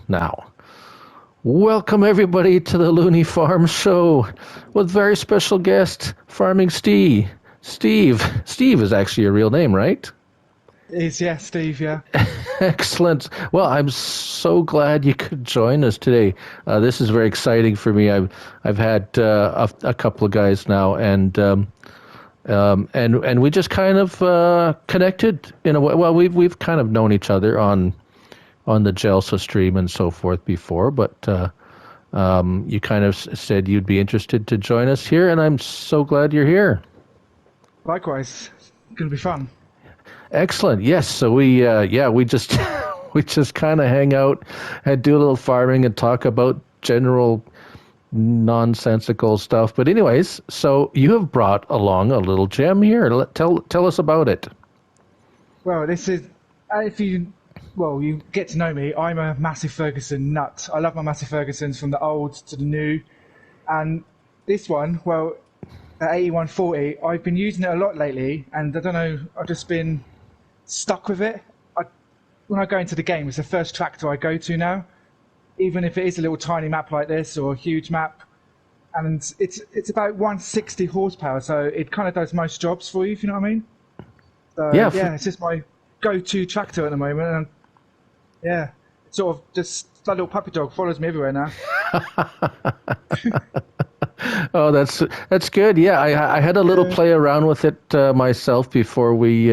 now. Welcome everybody to the Looney Farm Show with very special guest, Farming Ste. Steve is actually your real name, right? It is, yeah, Steve, yeah. Excellent. Well, I'm so glad you could join us today. This is very exciting for me. I've had a couple of guys now, and we just kind of connected in a way. Well, we've kind of known each other on the Gelsa stream and so forth before, but you kind of said you'd be interested to join us here, and I'm so glad you're here. Likewise, it's going to be fun. Excellent. Yes. So we just we just kind of hang out and do a little farming and talk about general nonsensical stuff. But anyways, so you have brought along a little gem here. Tell us about it. Well, this is, you get to know me, I'm a Massey Ferguson nut. I love my Massey Fergusons from the old to the new. And this one, well, the 8140, I've been using it a lot lately, and I don't know, I've just been stuck with it. When I go into the game, it's the first tractor I go to now, even if it is a little tiny map like this or a huge map. And it's about 160 horsepower, so it kind of does most jobs for you, if you know what I mean. So, yeah, it's just my go-to tractor at the moment, and yeah, it's sort of just that little puppy dog follows me everywhere now. Oh, that's good. Yeah, I had a little play around with it myself before we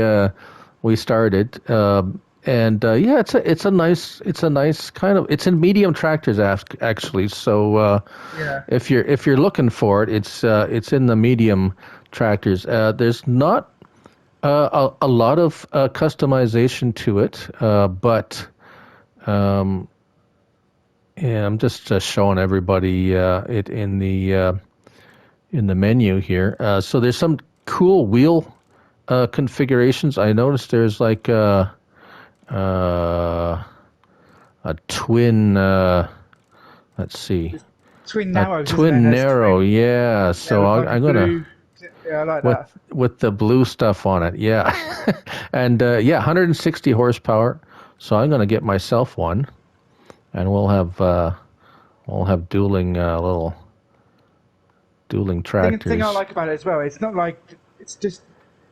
started, and yeah, it's a nice kind of, it's in medium tractors actually. So Yeah. if you're looking for it, it's in the medium tractors. There's not a lot of customization to it, but yeah, I'm just showing everybody it in the menu here. So there's some cool wheel configurations. I noticed there's like a twin. Let's see, Twin narrows, twin isn't it? narrow. Yeah. So I'm gonna blue. Yeah, I like that. with the blue stuff on it. Yeah, and yeah, 160 horsepower. So I'm gonna get myself one, and we'll have dueling tractors. The thing I like about it as well, it's not like, it's just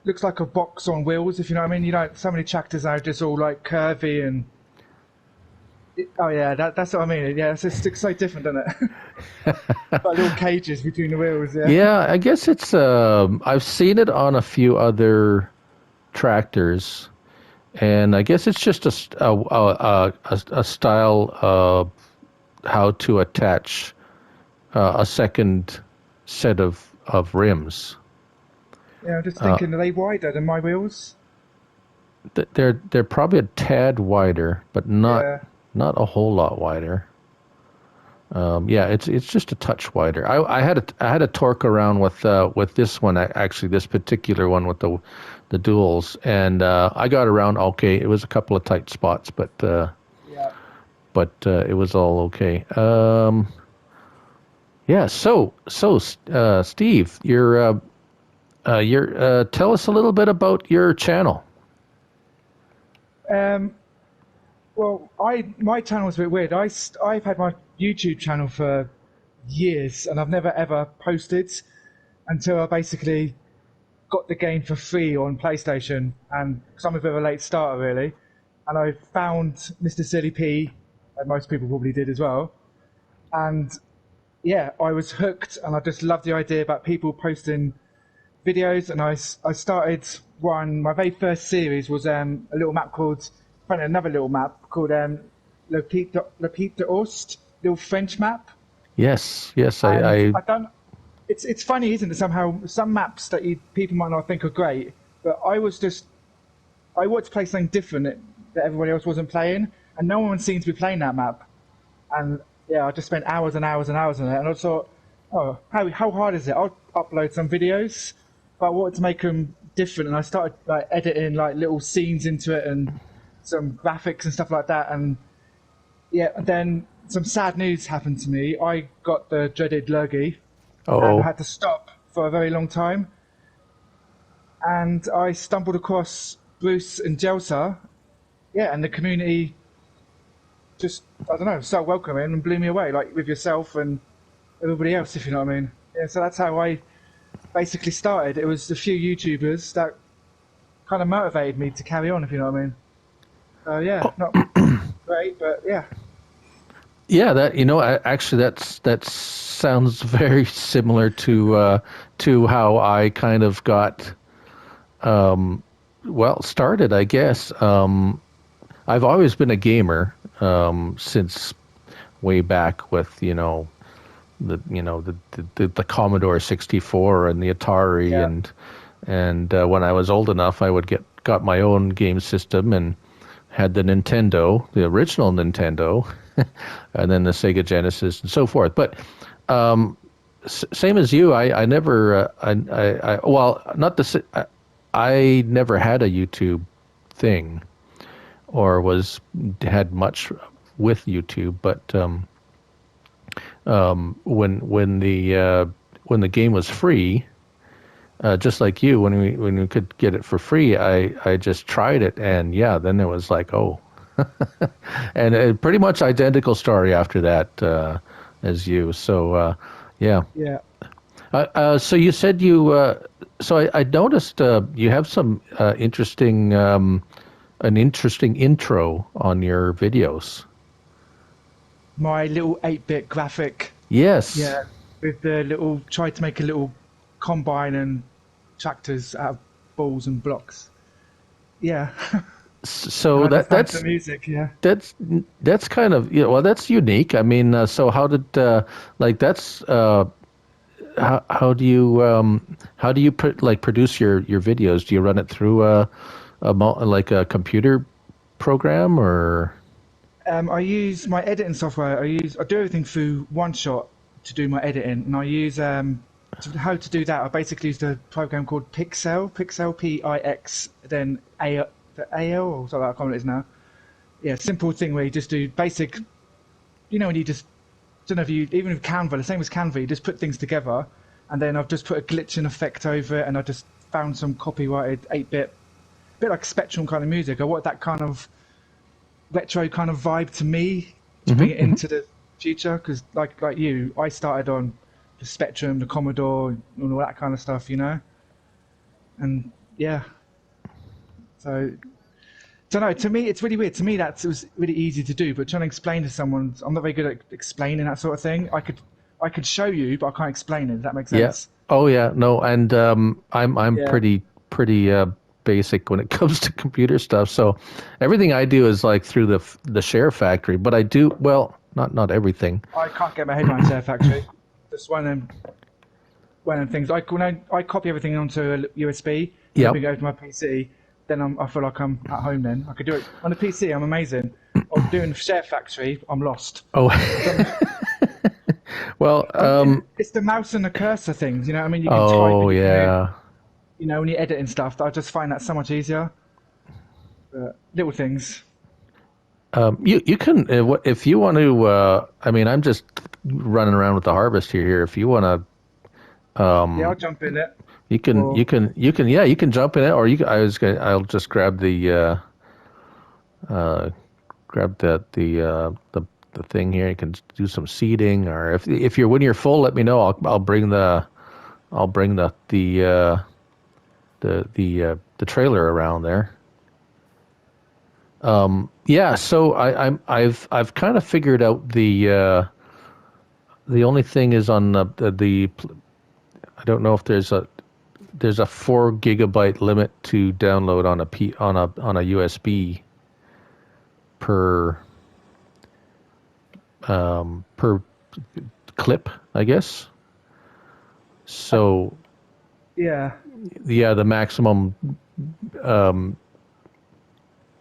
looks like a box on wheels, if you know what I mean. You know, so many tractors are just all like curvy and oh yeah, that's what I mean. Yeah, it's so different, doesn't it? Like little cages between the wheels. Yeah. Yeah, I guess it's. I've seen it on a few other tractors, and I guess it's just a style of how to attach a second set of rims. Yeah, I'm just thinking, are they wider than my wheels? They're probably a tad wider, but not Yeah. not a whole lot wider. Yeah, it's just a touch wider. I had a torque around with this one, actually, this particular one with the duals, and I got around okay. It was a couple of tight spots, but Yeah. it was all okay. Yeah. So Steve, you're tell us a little bit about your channel. Well, my channel's a bit weird. I've had my YouTube channel for years, and I've never ever posted until I basically got the game for free on PlayStation, and because I'm a bit of a late starter really, and I found Mr. Silly P, and most people probably did as well, and yeah, I was hooked, and I just loved the idea about people posting videos, and I started one. My very first series was a little map called, another little map called Le Petite d'Ost, little French map. Yes, And I don't. It's funny, isn't it? Somehow some maps that people might not think are great, but I wanted to play something different that everybody else wasn't playing, and no one seemed to be playing that map. And yeah, I just spent hours and hours and hours on it, and I thought, oh, how hard is it? I'll upload some videos, but I wanted to make them different, and I started like editing like little scenes into it and some graphics and stuff like that. And yeah, then some sad news happened to me. I got the dreaded lurgy, and I had to stop for a very long time. And I stumbled across Bruce and Gelsa, yeah, and the community just I don't know, so welcoming and blew me away, like with yourself and everybody else, if you know what I mean. Yeah, so that's how I basically started. It was a few YouTubers that kind of motivated me to carry on, if you know what I mean. Yeah, not great, but yeah. Yeah, that actually that sounds very similar to how I kind of got started, I guess. I've always been a gamer since way back with the Commodore 64 and the Atari, Yeah, and when I was old enough, I would got my own game system and had the Nintendo, the original Nintendo, and then the Sega Genesis and so forth. But same as you, I never, well, not the, I never had a YouTube thing or had much with YouTube, but when the game was free, just like you, when we could get it for free, I just tried it, and yeah, then it was like, oh, and pretty much identical story after that as you. So yeah. yeah. So you said I noticed you have some an interesting intro on your videos. My little 8-bit graphic, Yes. yeah, with the little, tried to make a little combine and tractors out of balls and blocks. Yeah, So and I just found that's some music, yeah. that's that's kind of well, that's unique. I mean, so how did like that's how do you produce your videos? Do you run it through like a computer program or? I use my editing software. I do everything through OneShot to do my editing, and I use how to do that. I basically use a program called Pixel Pix, then the AL or something. I can't remember what it is now. Yeah, simple thing where you just do basic. When you just don't know if you even with Canva, the same as Canva, you just put things together, and then I've just put a glitching effect over it, and I just found some copyrighted 8-bit, bit like Spectrum kind of music. I want that kind of retro kind of vibe to me to bring it into the future, because like you, I started on the Spectrum, the Commodore, and all that kind of stuff, and yeah, so don't know. To me, it's really weird. To me, it was really easy to do, but trying to explain to someone, I'm not very good at explaining that sort of thing. I could show you, but I can't explain it. Does that make Yeah. sense? Oh yeah. No, and I'm Yeah. pretty basic when it comes to computer stuff. So everything I do is like through the Share Factory, but I do well, not everything. I can't get my head around Share Factory. Just one of them things. When I copy everything onto a USB and then Yep. bring it over to my PC, then I feel like I'm at home. Then I could do it on the PC. I'm amazing. Or doing Share Factory, I'm lost. Oh. Well, It's the mouse and the cursor things. You know what I mean? You can type oh and you can move. yeah. When you're editing stuff, I just find that so much easier. But little things. You can if you want to. I mean, I'm just running around with the harvest here. If you want to, Yeah, I'll jump in it. you can Or yeah, you can jump in it, or I'll just grab the thing here. You can do some seeding, or if when you're full, let me know. I'll bring the trailer around there. Yeah, so I've kind of figured out the only thing is on the I don't know if there's a 4 gigabyte limit to download on a USB per per clip, I guess. So yeah, yeah, the maximum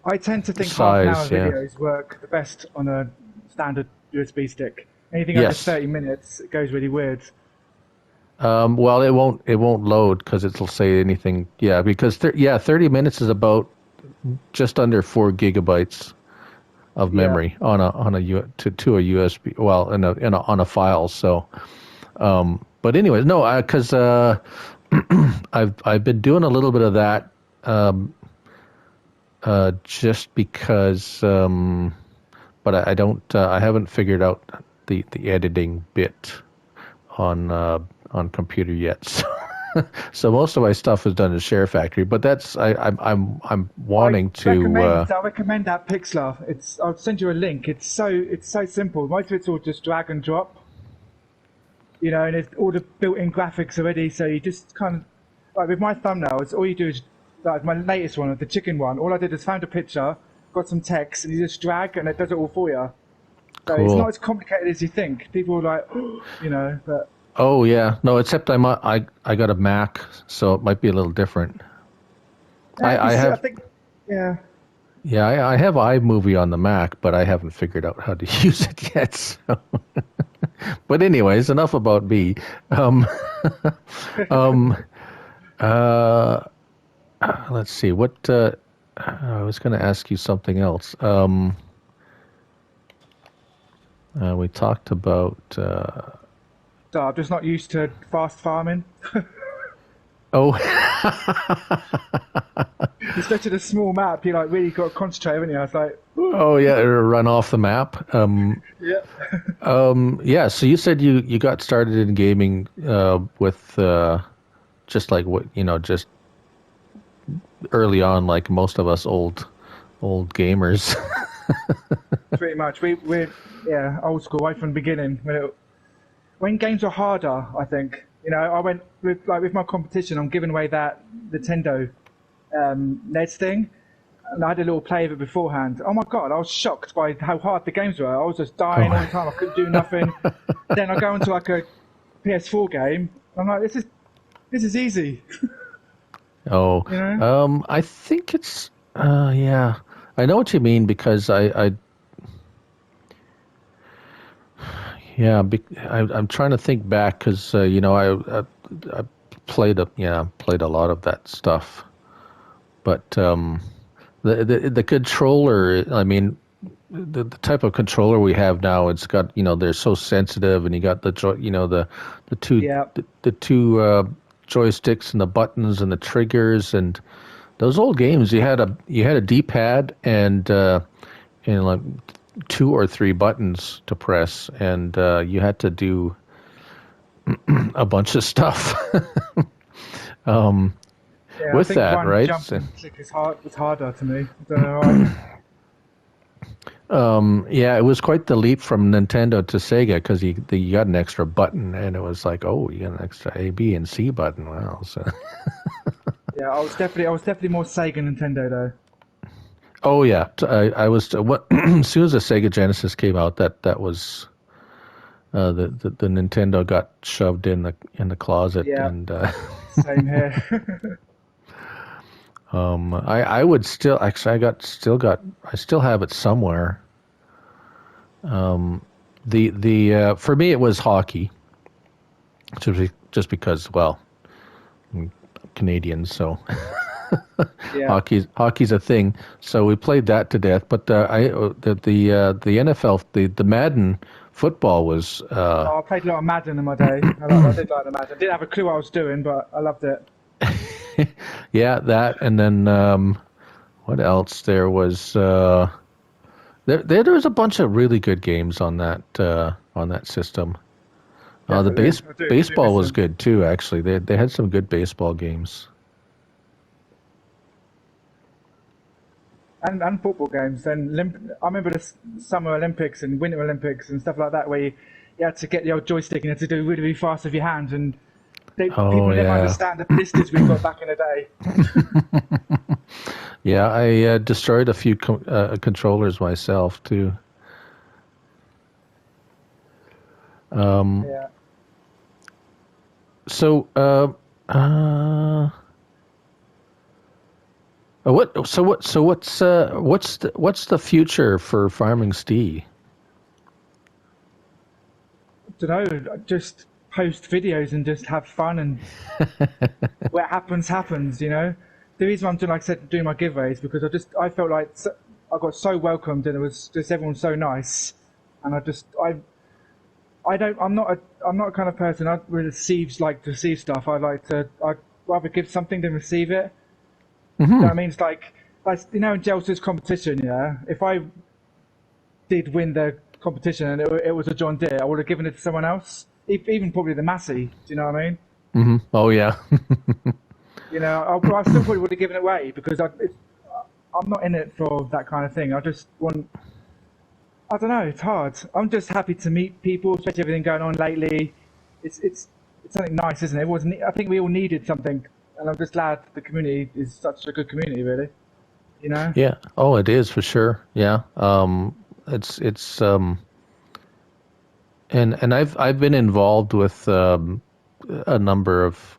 I tend to think half an hour size, yeah. videos work the best on a standard USB stick. Anything under Yes. 30 minutes, it goes really weird. Well, it won't load because it'll say anything. Yeah, because 30 minutes is about just under 4 gigabytes of Yeah, memory to a USB. Well, on a file. So, but anyways, no, because I've been doing a little bit of that, just because but I don't. I haven't figured out the editing bit on computer yet. So most of my stuff is done in Share Factory, but that's I'm wanting to. I recommend that Pixlr. I'll send you a link. It's so simple. Most of it's all just drag and drop. You know, and it's all the built-in graphics already. So you just kind of like with my thumbnails, all you do is like my latest one, the chicken one. All I did is found a picture, got some text, and you just drag, and it does it all for you. So Cool. it's not as complicated as you think. People are like, you know, but. Oh yeah, no. Except I got a Mac, so it might be a little different. I have. I think, yeah. Yeah, I have iMovie on the Mac, but I haven't figured out how to use it yet. So. But anyways, enough about me. Let's see. What I was going to ask you something else. We talked about. So I'm just not used to fast farming. Oh, Especially the small map, you like really got to concentrate, haven't you? I was like, oh yeah, it'll run off the map. yeah. Yeah. So you said you got started in gaming with just like what just early on, like most of us old gamers. Pretty much. We're old school right from the beginning. When games were harder, I think. You know, I went with my competition. I'm giving away that Nintendo NES thing, and I had a little play of it beforehand. Oh my god, I was shocked by how hard the games were. I was just dying all the time. I couldn't do nothing. Then I go into like a PS4 game. I'm like, this is easy. Oh, You know? I think it's yeah. I know what you mean because I'm trying to think back because I played a lot of that stuff, but the controller. I mean, the type of controller we have now, it's got they're so sensitive, and you got the two Yeah. the two joysticks and the buttons and the triggers, and those old games you had a D-pad and like 2 or 3 buttons to press, and you had to do a bunch of stuff Yeah, with I think that, one right? jump and click was harder to me. I don't know. Yeah, it was quite the leap from Nintendo to Sega because you got an extra button, and it was like, oh, you got an extra A, B, and C button. Wow. So. Yeah, I was definitely more Sega Nintendo though. Oh yeah, I was as soon as the Sega Genesis came out, that was the Nintendo got shoved in the closet, Yeah. and Same here. I would still actually I still have it somewhere. The for me it was hockey, just because I'm Canadian, so. Yeah. Hockey's a thing, so we played that to death. But the NFL, the Madden football was. I played a lot of Madden in my day. I did like the Madden. I didn't have a clue what I was doing, but I loved it. Yeah, that, and then what else? There was there was a bunch of really good games on that system. The baseball was good too. Actually, they had some good baseball games. And football games. Then I remember the Summer Olympics and Winter Olympics and stuff like that, where you had to get the old joystick and you had to do really, really fast with your hands. And people never understand the blisters we got back in the day. Yeah, I destroyed a few controllers myself too. Yeah. So, what's the future for Farming Ste? Don't know. Just post videos and just have fun, and what happens. You know, the reason I'm doing, like I said, doing my giveaways because I felt like I got so welcomed and it was just everyone so nice, and I'm not a kind of person I receive stuff. I'd rather give something than receive it. Mm-hmm. You know what I mean? It's like in Chelsea's competition, yeah. If I did win the competition and it was a John Deere, I would have given it to someone else, even probably the Massey. Do you know what I mean? Hmm. Oh yeah. You know, I still probably would have given it away because I'm not in it for that kind of thing. I just want. I don't know. It's hard. I'm just happy to meet people, especially everything going on lately. It's something nice, isn't it? I think we all needed something, and I'm just glad the community is such a good community, really. You know. Yeah. Oh, it is for sure. Yeah. It's and I've been involved with a number of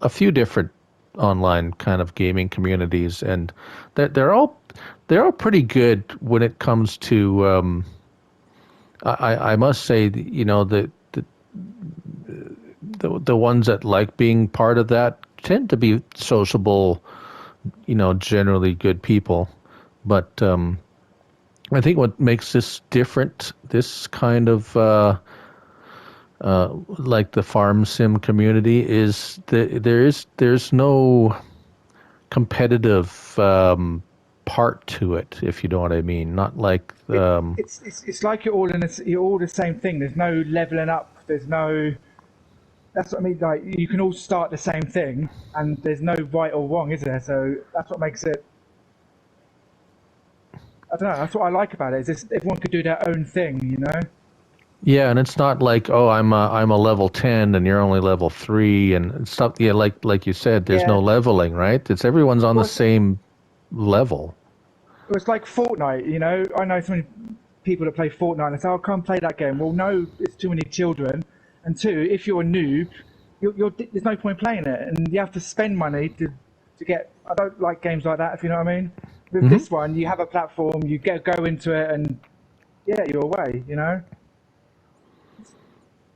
a few different online kind of gaming communities, and they're all pretty good when it comes to I must say the ones that like being part of that tend to be sociable, generally good people. But I think what makes this different, this kind of like the farm sim community, is there's no competitive part to it, if you know what I mean. Not like It's like you're all the same thing. There's no leveling up. There's no. That's what I mean. Like you can all start the same thing, and there's no right or wrong, is there? So that's what makes it. I don't know. That's what I like about it. Is just everyone could do their own thing, you know. yeah, and it's not like, oh, I'm a level 10 and you're only level 3 and stuff. Yeah, like you said, there's no Yeah. leveling, right? It's everyone's on the Well, same level. it's like Fortnite, you know. I know so many people that play Fortnite and say, "Oh, I can't play that game." Well, no, it's too many children, and two, if you're a noob, there's no point playing it, and you have to spend money to get. I don't like games like that, if you know what I mean. With this one, you have a platform, you go into it, and yeah, you're away, you know.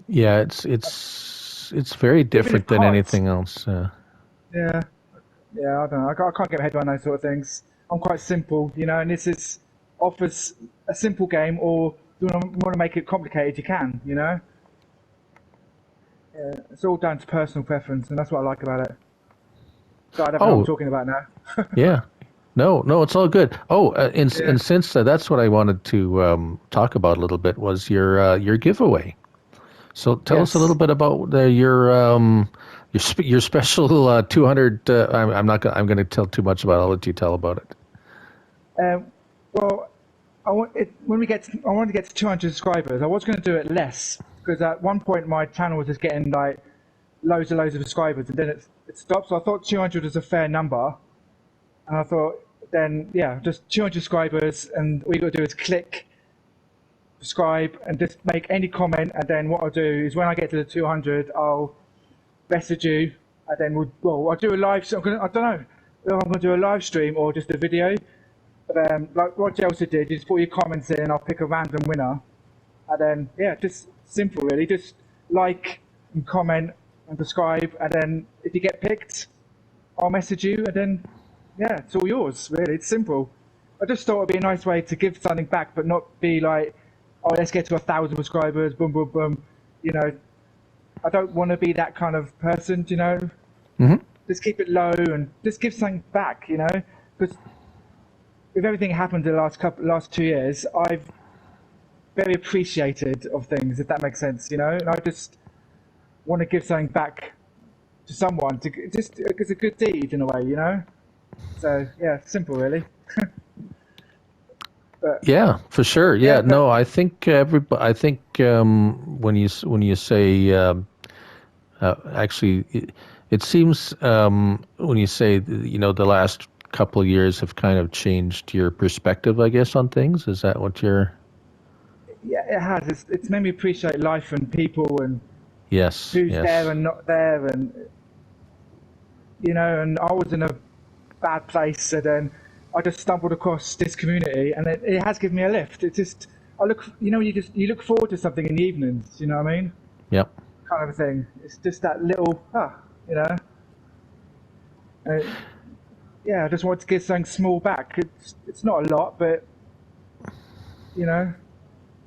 Yeah, it's very Even if different than cards, anything else. yeah, yeah, I don't know. I can't get my head around those sort of things. I'm quite simple, you know, and offers a simple game, or you want to make it complicated, you can, you know. Yeah, it's all down to personal preference, and that's what I like about it. So I don't know what I'm Oh, talking about now. yeah. No, it's all good. Oh, Yeah. and since that's what I wanted to talk about a little bit, was your giveaway. So tell us a little Yes. bit about your special 200. I'm not gonna, I'm going to tell too much about it. I'll let you tell about it. Um, well, I wanted to get to 200 subscribers. I was going to do it less because at one point my channel was just getting like loads and loads of subscribers, and then it stopped. So I thought 200 was a fair number, and I thought then yeah, just 200 subscribers, and all you got to do is click subscribe and just make any comment, and then what I'll do is when I get to the 200, I'll message you, and then I'll do a live. I don't know if I'm going to do a live stream or just a video. But like what Chelsea did, you just put your comments in, and I'll pick a random winner, and then yeah, just simple really. Just like and comment and subscribe, and then if you get picked, I'll message you, and then yeah, it's all yours really. It's simple. I just thought it'd be a nice way to give something back, but not be like, oh, let's get to 1,000 subscribers, boom, boom, boom. You know, I don't want to be that kind of person. You know, Hmm. just keep it low and just give something back. You know, because with everything happened in the last 2 years, I've very appreciated of things, if that makes sense. You know, and I just want to give something back to someone to just it's a good deed in a way. You know, so yeah, simple really. But Yeah, for sure. yeah, Yeah, but no, I think everybody. I think when you say actually, it seems when you say the last couple of years have kind of changed your perspective, I guess, on things. Is that what you're? yeah, it has. It's made me appreciate life and people and Yes, who's there yes. and not there, and you know. And I was in a bad place, and then I just stumbled across this community, and it has given me a lift. It's just I look, you know, you look forward to something in the evenings. You know what I mean? Yep. Kind of a thing. It's just that little, you know. Uh, yeah, I just want to give something small back. It's not a lot, but you know.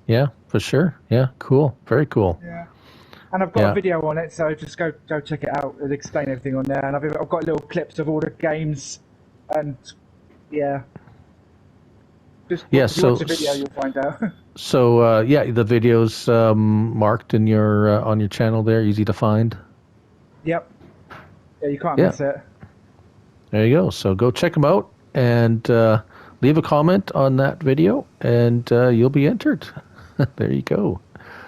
Yeah, for sure. Yeah, cool. Very cool. Yeah. And I've got a Yeah. video on it, so just go check it out. It'll explain everything on there. And I've got little clips of all the games, and yeah, Just Yeah. if you watch the video, you'll find out. So yeah, the videos marked in your on your channel there, easy to find. Yep. Yeah, you can't Yeah, miss it. there you go. So go check them out and leave a comment on that video, and you'll be entered. There you go.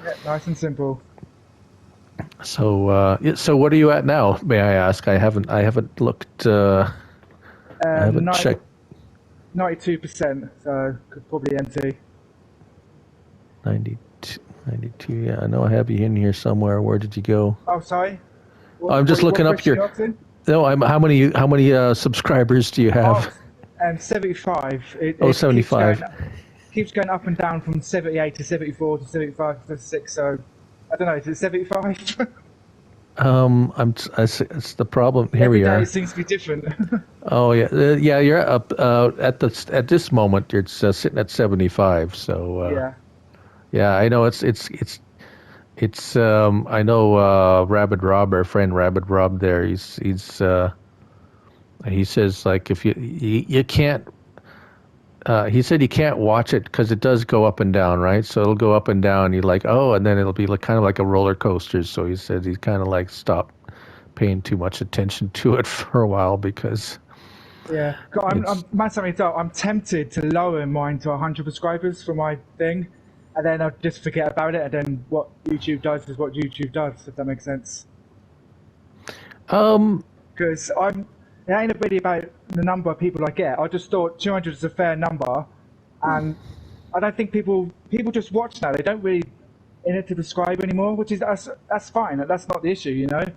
Yeah, nice and simple. So yeah, so what are you at now? May I ask? I haven't looked. I haven't 90, checked. 92%, so could probably empty. 92, 92. Yeah, I know I have you in here somewhere. Where did you go? Oh, sorry. I'm just looking up question your. you asking? No, how many subscribers do you Oh, have? 75. Oh, It 75. keeps going up and down from 78 to 74 to 75 to 76. So I don't know. Is it 75? It's the problem. Here Every we day are. it seems to be different. Oh yeah, yeah. You're up at this moment. You're sitting at 75. So Yeah. yeah, I know it's. I know Rabbit Rob, our friend Rabbit Rob. There, he says like if you can't. He said you can't watch it because it does go up and down, right? So it'll go up and down. You're like, oh, and then it'll be like kind of like a roller coaster. So he said he's kind of like stopped paying too much attention to it for a while because Yeah. I'm tempted to lower mine to 100 subscribers for my thing, and then I'll just forget about it. And then what YouTube does is what YouTube does, if that makes sense. Because it ain't really about the number of people I get. I just thought 200 is a fair number, and I don't think people just watch now. They don't really in it to subscribe anymore, which is that's fine. That's not the issue, you know. As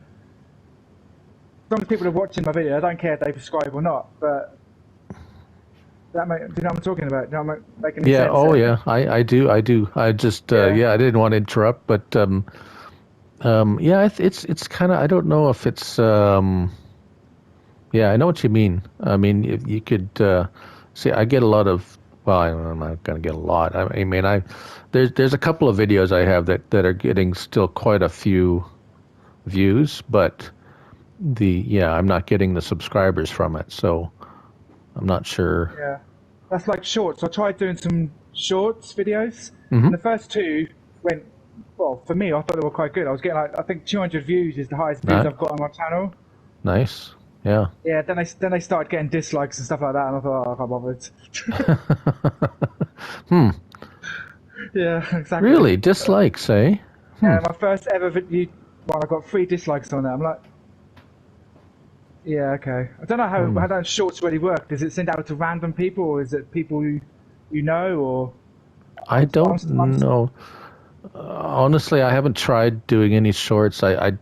long as people are watching my video, I don't care if they subscribe or not. But do you know what I'm talking about? Do you know what I'm making any yeah. sense Oh there? yeah. I do. I do. I just yeah. I didn't want to interrupt, but yeah. It's kind of. I don't know if it's yeah. I know what you mean. I mean, if you could see. I get a lot of. Well, I'm not gonna get a lot. I mean, there's a couple of videos I have that are getting still quite a few views, but I'm not getting the subscribers from it, so I'm not sure. Yeah, that's like shorts. I tried doing some shorts videos, Hmm. and the first two went well for me. I thought they were quite good. I was getting like I think 200 views is the highest views Nice. I've got on my channel. Nice. Yeah. Yeah, then they started getting dislikes and stuff like that, and I thought, oh, I can't bothered. Yeah, exactly. Really? Dislikes, eh? Yeah, my first ever video, well, I got 3 dislikes on it. I'm like, yeah, okay. I don't know how that shorts really work. Does it send out to random people, or is it people you know, or? I don't know. Honestly, I haven't tried doing any shorts. I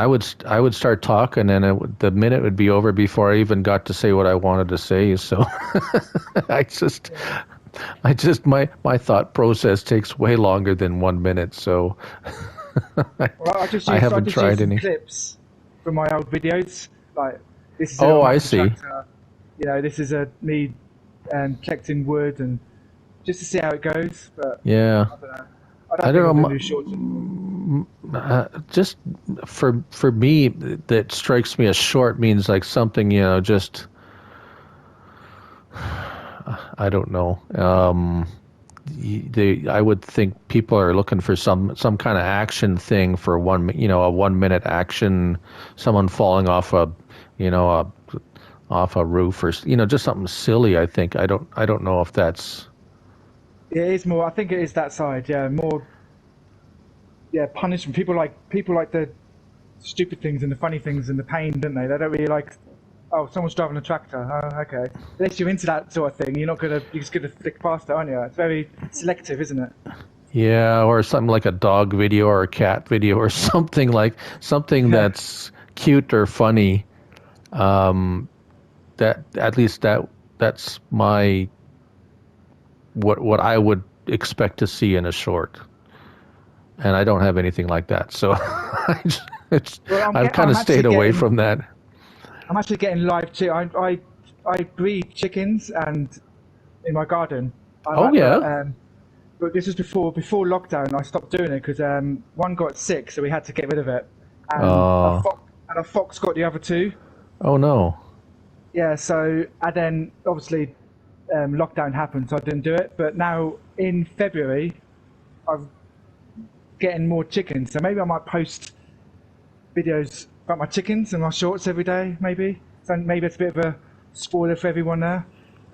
would start talking, and the minute would be over before I even got to say what I wanted to say. So I just. My thought process takes way longer than 1 minute, so Well, I haven't I just tried used some any. clips from my old videos. Like, this is Oh, a I massive see. tractor. You know, this is me collecting wood, and just to see how it goes. But Yeah, I don't know. I I don't think I'm don't going know. to do shorts anymore. Just for me, that strikes me as short means like something, just I don't know. I would think people are looking for some kind of action thing for a 1 minute action, someone falling off off a roof or just something silly. I think I don't know if that's. It is more. I think it is that side. Yeah, more. Yeah, punishment. People like the stupid things and the funny things and the pain, don't they? They don't really like. Oh, someone's driving a tractor. Oh, okay. Unless you're into that sort of thing, you're just gonna flick past it, aren't you? It's very selective, isn't it? Yeah, or something like a dog video or a cat video or something Yeah. that's cute or funny. That at least that's my what I would expect to see in a short, and I don't have anything like that, so Well, I've kind of stayed away from that. I'm actually getting live too. I breed chickens and in my garden. Oh yeah. But this was before lockdown. I stopped doing it because one got sick, so we had to get rid of it, and Uh, a fox got the other two. oh no. Yeah, so and then obviously lockdown happened, so I didn't do it. But now in February, I'm getting more chickens, so maybe I might post videos about my chickens and my shorts every day. Maybe so maybe it's a bit of a spoiler for everyone there.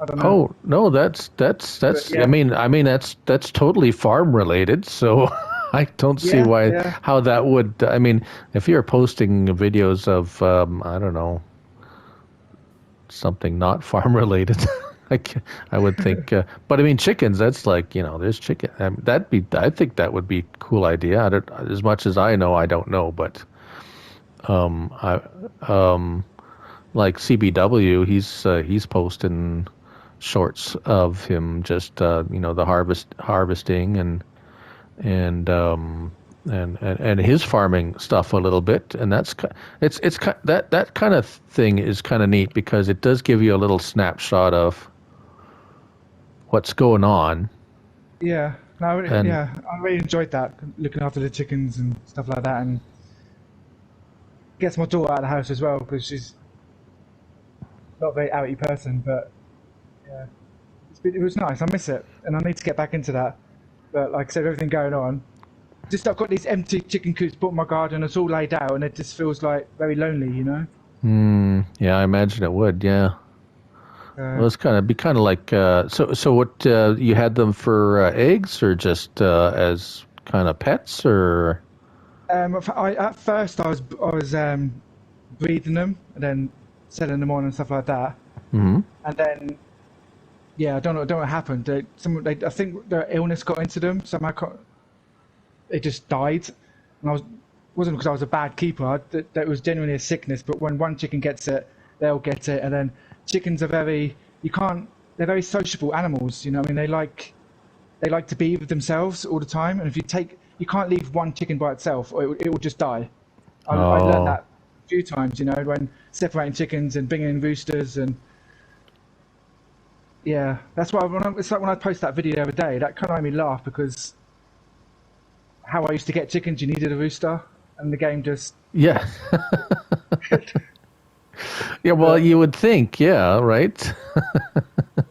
I don't know. Oh no, that's But I yeah, mean that's totally farm related. So I don't see yeah, why yeah. how that would. I mean, if you're posting videos of I don't know, something not farm related, I would think. But I mean, chickens. That's like there's chicken. That'd be. I think that would be a cool idea. I don't, as much as I know, I don't know, but I like CBW. He's posting shorts of him just the harvesting and and his farming stuff a little bit, and that kind of thing is kind of neat because it does give you a little snapshot of what's going on. Yeah, no, And yeah, I really enjoyed that, looking after the chickens and stuff like that, and gets my daughter out of the house as well because she's not a very outy person. But yeah, it was nice. I miss it, and I need to get back into that. But like I said, everything going on, just I've got these empty chicken coops bought in my garden. It's all laid out, and it just feels like very lonely, you know. yeah, I imagine it would. Yeah, Uh, well, it's kind of like so. What you had them for eggs or just as kind of pets or? at first I was breeding them and then selling them on and stuff like that, Hmm. and then yeah, I don't know what happened. I think the illness got into them somehow. They just died, and wasn't because I was a bad keeper. That was genuinely a sickness. But when one chicken gets it, they'll get it, and then chickens are very they're very sociable animals. You know, I mean, they like to be with themselves all the time, and if you can't leave one chicken by itself, or it will just die. I learned Oh, that a few times. You know, when separating chickens and bringing in roosters and yeah, that's why it's like when I posted that video the other day, that kind of made me laugh because how I used to get chickens, you needed a rooster, and the game just. yeah. Yeah, well, But you would think, yeah, right?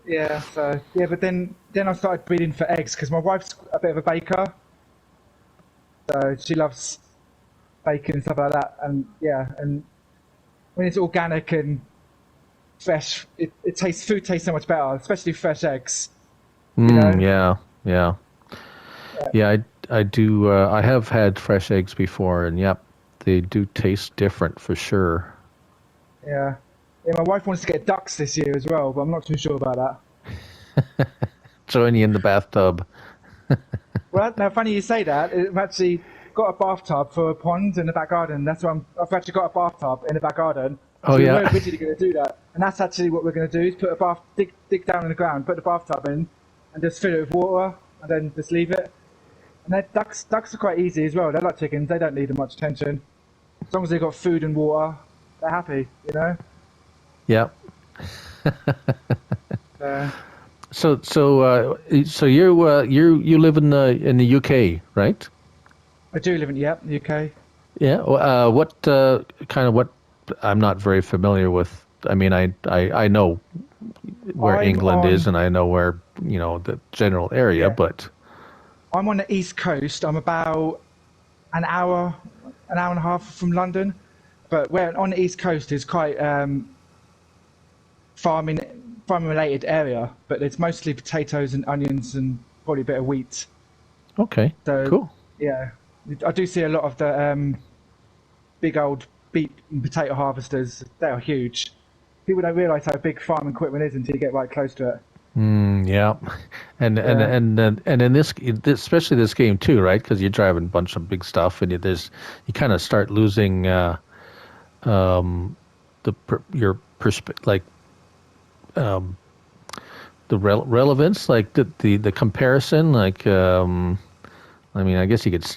yeah, so yeah, but then I started breeding for eggs because my wife's a bit of a baker, so she loves bacon and stuff like that, and yeah, and when it's organic and fresh, it tastes food tastes so much better, especially fresh eggs, you know. Yeah, yeah. Yeah, I do I have had fresh eggs before and yep, they do taste different for sure. Yeah, yeah. My wife wants to get ducks this year as well, but I'm not too sure about that. Join you in the bathtub. Well, now funny you say that. I've actually got a bathtub for a pond in the back garden. I've actually got a bathtub in the back garden. Oh So we were yeah. originally going to do that, and that's actually what we're going to do: is put a dig down in the ground, put the bathtub in, and just fill it with water, and then just leave it. And ducks are quite easy as well. They're like chickens; they don't need much attention. As long as they've got food and water, they're happy, you know. Yeah. Uh, So you live in the UK, right? I do live in UK. Yeah. What kind of what I'm not very familiar with. I mean, I know where I'm England is on and I know where, the general area, yeah. but I'm on the east coast. I'm about an hour, an hour and a half from London. But where on the east coast is quite farming farming related area. But it's mostly potatoes and onions and probably a bit of wheat. okay. So Cool. yeah, I do see a lot of the big old beet and potato harvesters. They are huge. People don't realise how big farming equipment is until you get right close to it. Yeah, Yeah, and in especially this game too, right? Because you're driving a bunch of big stuff, and you kind of start losing your persp like the relevance, like the comparison. Like, I mean, I guess you could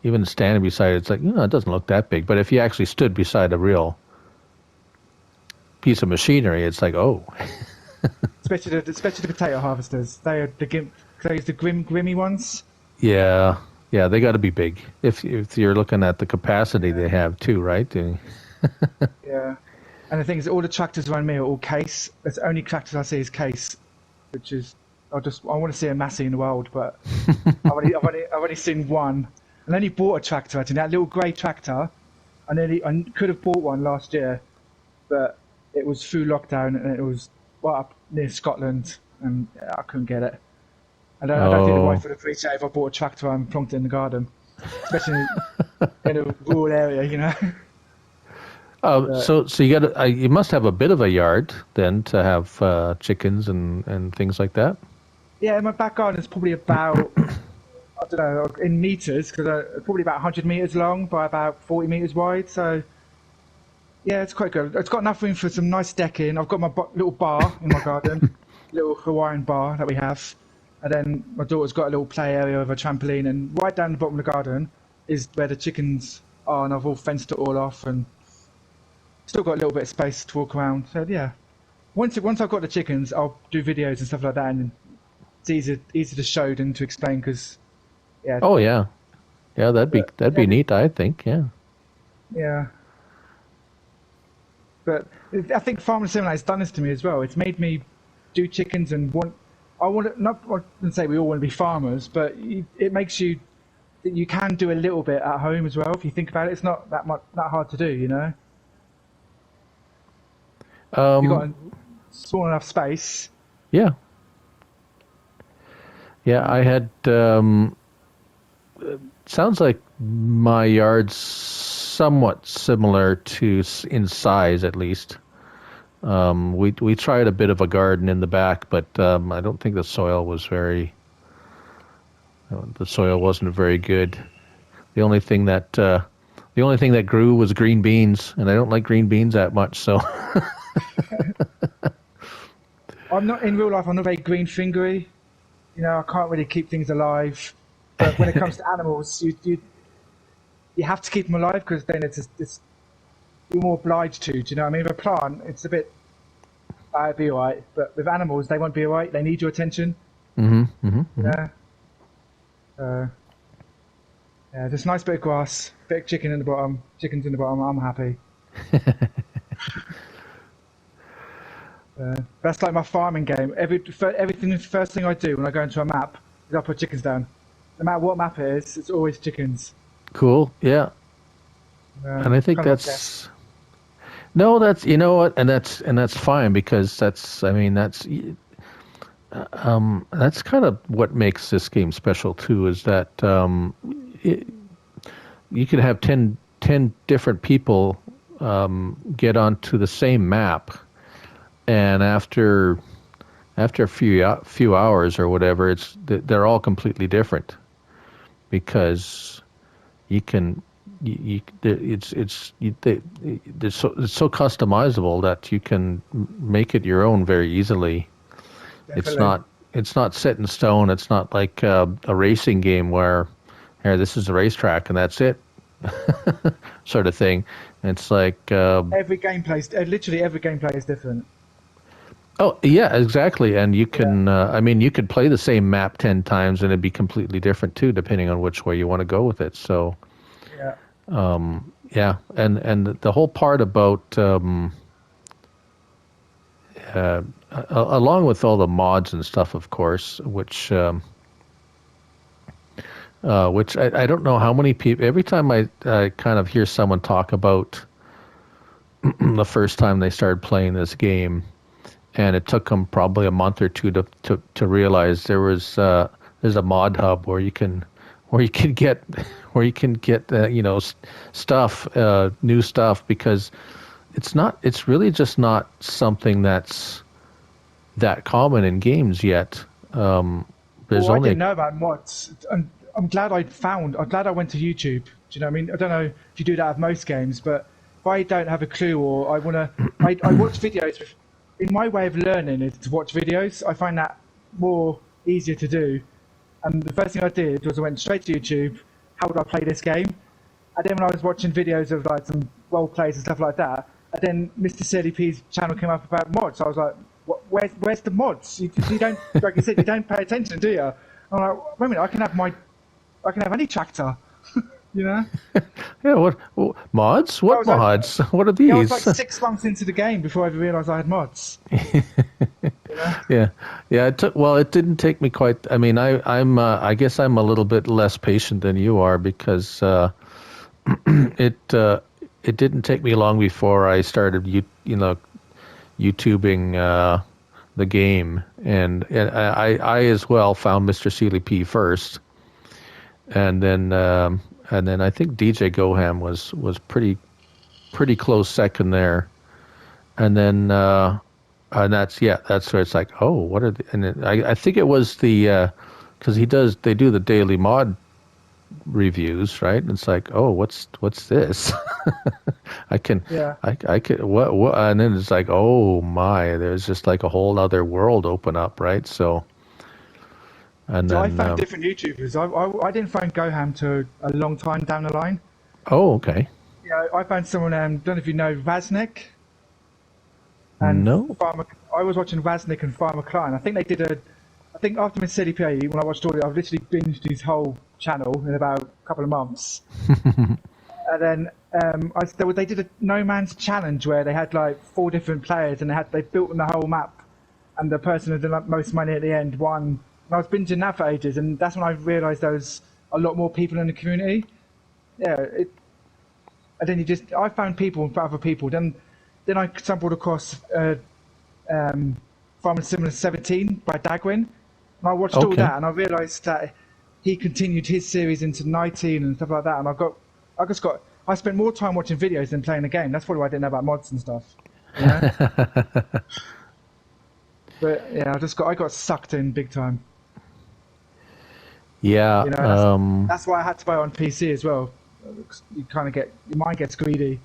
even standing beside it, it's like it doesn't look that big, but if you actually stood beside a real piece of machinery, it's like especially the potato harvesters. They are the grimy ones. yeah, yeah, they got to be big. If you're looking at the capacity Yeah. they have too, right? Yeah. And the thing is, all the tractors around me are all case. That's the only tractors I see is case. which is I want to see a Massey in the world, but I've only seen one. And then he bought a tractor, actually, that little grey tractor. I could have bought one last year, but it was through lockdown and it was right up near Scotland, and I couldn't get it. I don't think the wife would appreciate if I bought a tractor and plonked it in the garden, especially in a rural area, you know. So you must have a bit of a yard then to have chickens and things like that. Yeah, my back garden is probably about, I don't know, in meters, because probably about 100 meters long by about 40 meters wide. So, yeah, it's quite good. It's got enough room for some nice decking. I've got my little bar in my garden, little Hawaiian bar that we have. And then my daughter's got a little play area with a trampoline. And right down the bottom of the garden is where the chickens are. And I've all fenced it all off and still got a little bit of space to walk around. So, yeah. Once I've got the chickens, I'll do videos and stuff like that. And it's easier to show than to explain because, yeah. Oh yeah, that'd be neat. I think, yeah. Yeah. But I think Farming Simulator has done this to me as well. It's made me do chickens and I wouldn't say we all want to be farmers, but it makes you can do a little bit at home as well. If you think about it, it's not that hard to do, you know. You've got a small enough space. Yeah. Yeah, I had. Sounds like my yard's somewhat similar to in size, at least. We tried a bit of a garden in the back, but I don't think the soil wasn't very good. The only thing that grew was green beans, and I don't like green beans that much. So I'm not in real life. I'm not very green fingery. You know, I can't really keep things alive. But when it comes to animals, you have to keep them alive because then it's you're more obliged to. Do you know what I mean? With a plant, it's a bit, it'd be alright. But with animals, they won't be alright. They need your attention. Yeah. Yeah, just nice bit of grass, bit of chickens in the bottom. I'm happy. That's like my farming game. Everything, the first thing I do when I go into a map is I put chickens down. No matter what map it is, it's always chickens. Cool. Yeah. And I think that's you know what, and that's fine because that's kind of what makes this game special too. Is that you could have 10 different people get onto the same map. And after a few hours or whatever, they're all completely different because it's so customizable that you can make it your own very easily. Definitely. It's not set in stone. It's not like a racing game where here, this is a racetrack and that's it, sort of thing. It's like literally every gameplay is different. Oh, yeah, exactly. And you can, you could play the same map 10 times and it'd be completely different too, depending on which way you want to go with it. So, and the whole part about, along with all the mods and stuff, of course, which I don't know how many people, every time I kind of hear someone talk about the first time they started playing this game, and it took them probably a month or two to realize there's a mod hub where you can get stuff, new stuff, because it's really just not something that's that common in games yet. I didn't know about mods. I'm glad I went to YouTube. Do you know what I mean? I don't know if you do that with most games, but if I don't have a clue or I watch videos. In my way of learning is to watch videos. I find that more easier to do. And the first thing I did was I went straight to YouTube. How would I play this game? And then when I was watching videos of like some role plays and stuff like that, and then Mr. Silly P's channel came up about mods. I was like, where's the mods? You don't, like you said, you don't pay attention, do you? I'm like, wait a minute, I can have any tractor. You know? Yeah, what mods? What mods? What are these? I was like 6 months into the game before I ever realised I had mods. You Yeah, yeah. It didn't take me quite. I mean, I guess I'm a little bit less patient than you are because it it didn't take me long before I started YouTubing the game, and I as well found Mr. Sealy P first, and then I think DJ Goham was pretty close second there, and then and that's where it's like, oh, what are the, and I think it was the because they do the daily mod reviews, right? And it's like, oh, what's this? I can Yeah. I can what, and then it's like, oh my, there's just like a whole other world open up, right? So and So I then found different YouTubers. I didn't find Goham to a long time down the line. oh, okay. Yeah, I found someone. Don't know if you know Vaznik and No. Farmer. I was watching Vaznik and Farmer Klein. I think they did a. I think after Miss CDP, when I watched all it, I've literally binged his whole channel in about a couple of months. And then they did a No Man's Challenge where they had like 4 different players and they built the whole map, and the person who did the most money at the end won. And I was binging that for ages, and that's when I realised there was a lot more people in the community. Yeah, and then I found people for other people. Then I stumbled across Farming Simulator 17 by Dagwin, and I watched all Okay. that, and I realised that he continued his series into 19 and stuff like that, and I spent more time watching videos than playing the game. That's probably why I didn't know about mods and stuff. You know? But yeah, I got sucked in big time. Yeah. You know, that's why I had to buy it on PC as well. You kind of your mind gets greedy.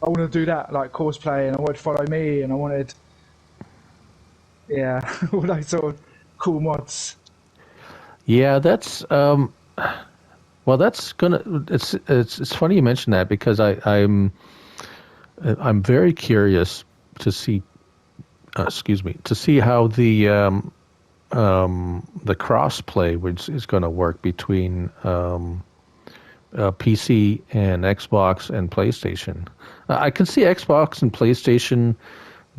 I want to do that, like course play, and I wanted Follow Me, and I wanted, yeah, all those sort of cool mods. Yeah, that's well, that's gonna. It's funny you mention that because I'm very curious to see. Excuse me, to see how the cross play which is going to work between PC and Xbox and PlayStation. I can see Xbox and PlayStation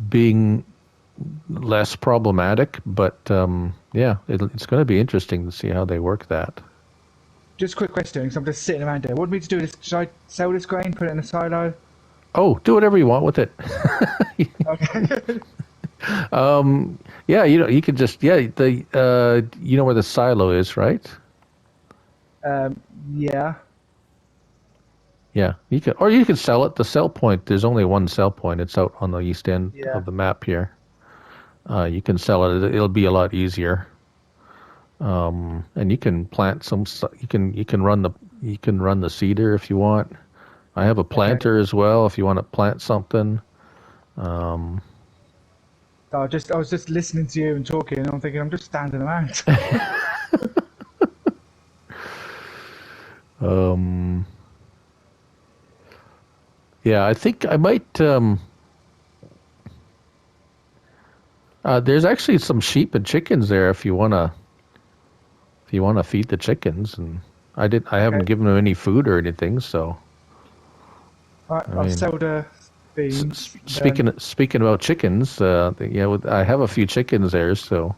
being less problematic, but yeah, it's going to be interesting to see how they work that. Just a quick question, because I'm just sitting around here. What do we do with this? Should I sell this grain, put it in a silo? Oh, do whatever you want with it. Okay. Yeah, you could just you know where the silo is, right? Yeah. Yeah, you could sell it. The sell point, there's only one sell point. It's out on the east end Yeah. of the map here. You can sell it. It'll be a lot easier. And you can plant you can run the seeder if you want. I have a planter as well if you want to plant something. I was just listening to you and talking, and I'm thinking I'm just standing around. Yeah, I think I might. There's actually some sheep and chickens there if you wanna feed the chickens, and I haven't given them any food or anything, so. Right, I I'll mean, sell the beans. speaking about chickens, yeah, I have a few chickens there, so.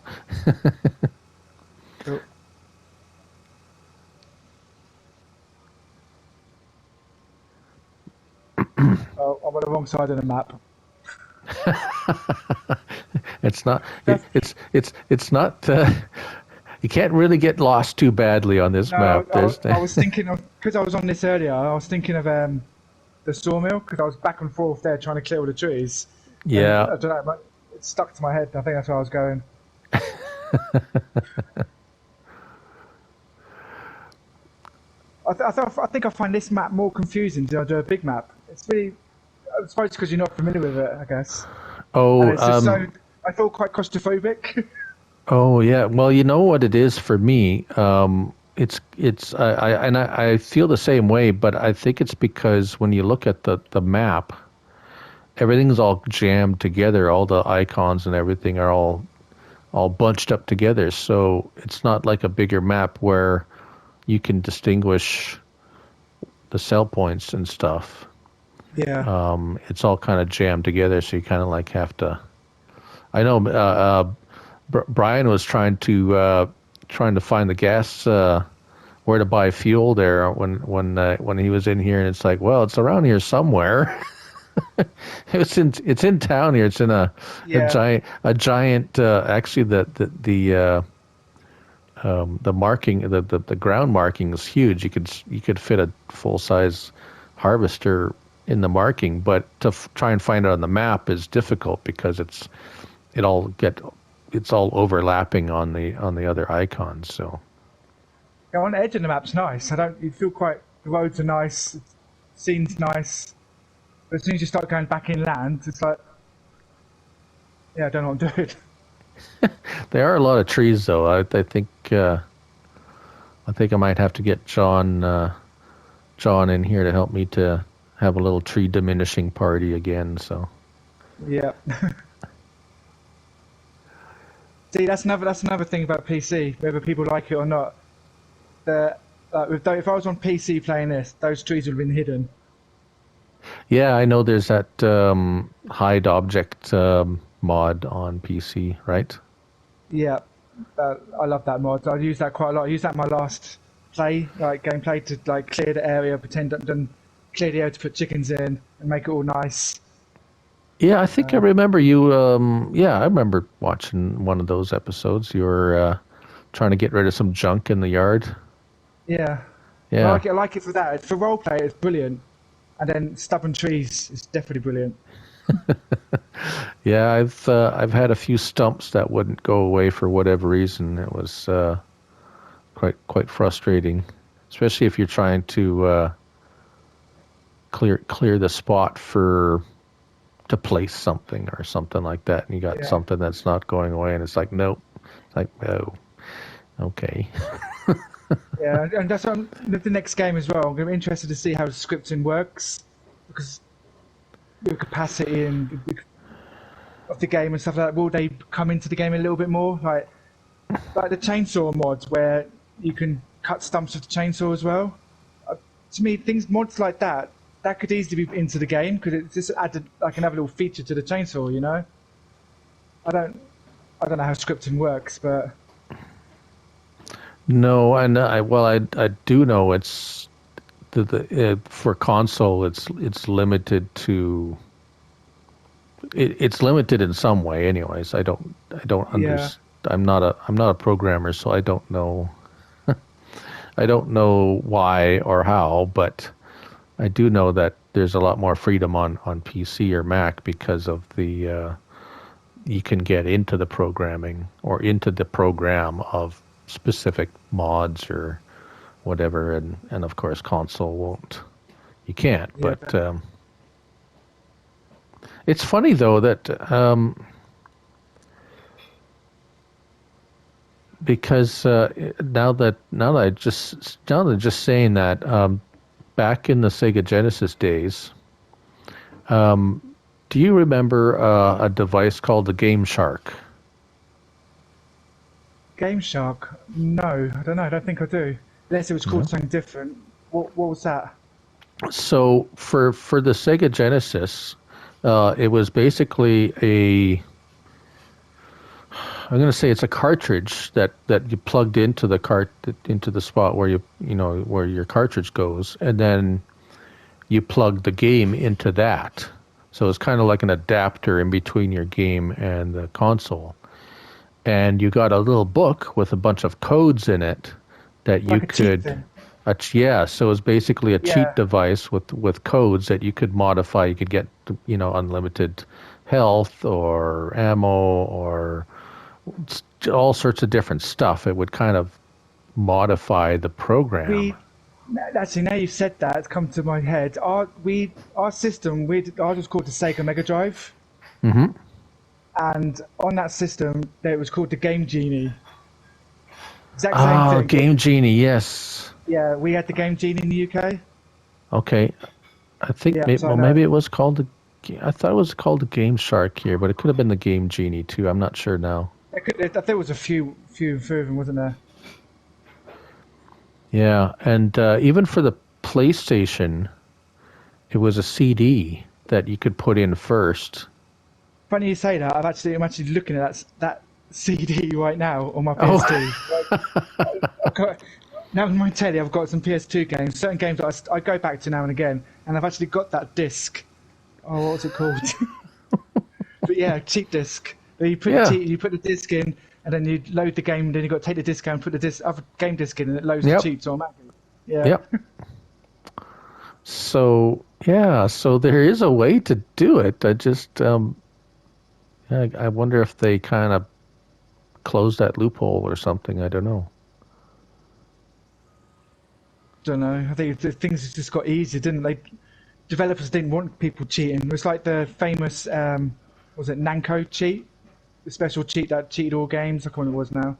Cool. Oh, I'm on the wrong side of the map. It's not. It's not. You can't really get lost too badly on this map. I was thinking of, because I was on this earlier. I was thinking of the sawmill, because I was back and forth there trying to clear all the trees. Yeah. And, I don't know. It stuck to my head. I think that's where I was going. I think I find this map more confusing than I do a big map. It's really, I suppose, because you're not familiar with it, I guess. Oh, And it's just I feel quite claustrophobic. oh yeah. Well, you know what it is for me. I feel the same way, but I think it's because when you look at the map, everything's all jammed together. All the icons and everything are all bunched up together. So it's not like a bigger map where you can distinguish the sell points and stuff. Yeah. It's all kind of jammed together, so you kind of like have to. I know Brian was trying to find the gas where to buy fuel there when he was in here, and it's like, well, it's around here somewhere. It's in town here. It's in Yeah. a giant actually the marking the ground marking is huge. You could fit a full size harvester in the marking, but to try and find it on the map is difficult because it all get it's all overlapping on the other icons. So Yeah, on the edge of the map's nice. I don't. You feel quite. The roads are nice. The scene's nice. But as soon as you start going back inland, it's like, yeah, I don't know what I'm doing. there are a lot of trees though. I think I might have to get John in here to help me to have a little tree diminishing party again. So Yeah. See, that's another thing about PC, whether people like it or not. If I was on PC playing this, those trees would have been hidden. yeah, I know there's that hide object mod on PC, right? Yeah, I love that mod. I use that quite a lot. I used that in my last gameplay, to like clear the area, pretend I've done clear the area to put chickens in and make it all nice. Yeah, I think I remember you. Yeah, I remember watching one of those episodes. You were trying to get rid of some junk in the yard. Yeah, Yeah, I like it for that. For roleplay, it's brilliant. And then stubborn trees is definitely brilliant. yeah. I've had a few stumps that wouldn't go away for whatever reason. It was quite frustrating, especially if you're trying to clear the spot to place something or something like that, and you got Yeah, something that's not going away, and it's like nope. It's like no, okay. yeah, and that's on the next game as well. I'm going to be interested to see how the scripting works, because with capacity and of the game and stuff like that, will they come into the game a little bit more? Like the chainsaw mods where you can cut stumps with the chainsaw as well. To me, mods like that could easily be into the game because it just added like another little feature to the chainsaw. I don't know how scripting works, but No, and I do know it's for console it's limited to it's limited in some way. Anyways, I don't yeah, understand. I'm not a programmer, so I don't know. I don't know why or how, but I do know that there's a lot more freedom on PC or Mac because of the you can get into the programming or into the program of specific mods or whatever, and of course console won't. You can't. yeah, But it's funny though that because now that just saying that back in the Sega Genesis days, do you remember a device called the Game Shark? Game Shark. No, I don't know. I don't think I do. Unless it was called something different. What was that? So for the Sega Genesis, it was basically I'm going to say it's a cartridge that you plugged into into the spot where where your cartridge goes, and then you plug the game into that. So it's kind of like an adapter in between your game and the console. And you got a little book with a bunch of codes in it that you Like a cheat could thing. yeah, so it's basically a cheat Yeah. device with codes that you could modify. You could get unlimited health or ammo or all sorts of different stuff. It would kind of modify the program. We Actually, now you've said that, it's come to my head. Our system, ours was called the Sega Mega Drive, Hmm. and on that system, it was called the Game Genie. Exact same Ah, thing. Game Genie, yes. Yeah, we had the Game Genie in the UK. Okay, I think Yeah, maybe, so I well, know. maybe it was called I thought it was called the Game Shark here, but it could have been the Game Genie too. I'm not sure now. I think there was a few of them, wasn't there? Yeah, and even for the PlayStation, it was a CD that you could put in first. Funny you say that. I'm actually looking at that CD right now on my Oh. PS2. I've got, now on my telly, I've got some PS2 games, certain games that I go back to now and again, and I've actually got that disc. Oh, what's it called? But yeah, cheat disc. You put Yeah. you put the disc in, and then you load the game. Then you got to take the disc out and put the other game disc in, and it loads the Yep. cheats automatically. Yeah. Yep. So yeah, so there is a way to do it. I wonder if they kind of closed that loophole or something. I don't know. Don't know. I think the things just got easier, didn't they? Developers didn't want people cheating. It was like the famous, was it Nanko cheat? The special cheat that cheated all games. I can't remember what it was now.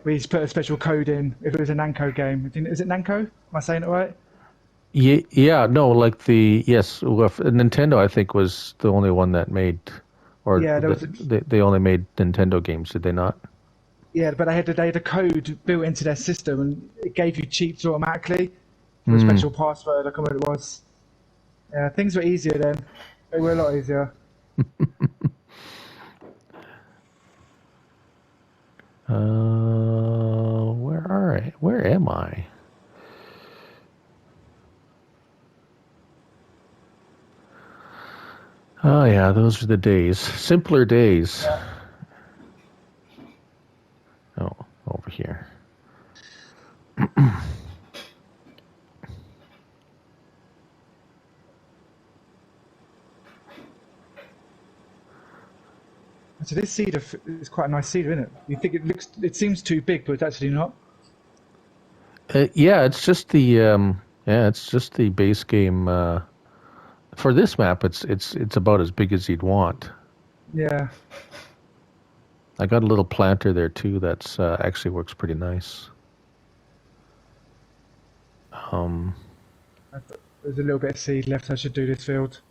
Where you just put a special code in if it was a Nanko game. Is it Nanko? Am I saying it right? Yeah, no, like yes, Nintendo I think was the only one that made, or Yeah, there was. they only made Nintendo games, did they not? Yeah, but they had a code built into their system, and it gave you cheats automatically for a special password. I can't remember what it was. Yeah, things were easier then. They were a lot easier. Where am I? Oh yeah, those are the days. Simpler days. Yeah. Oh, over here. So this cedar is quite a nice cedar, isn't it? You think it seems too big, but it's actually not. Yeah, it's just the base game. For this map, it's about as big as you'd want. Yeah. I got a little planter there too. That's actually works pretty nice. There's a little bit of seed left. I should do this field.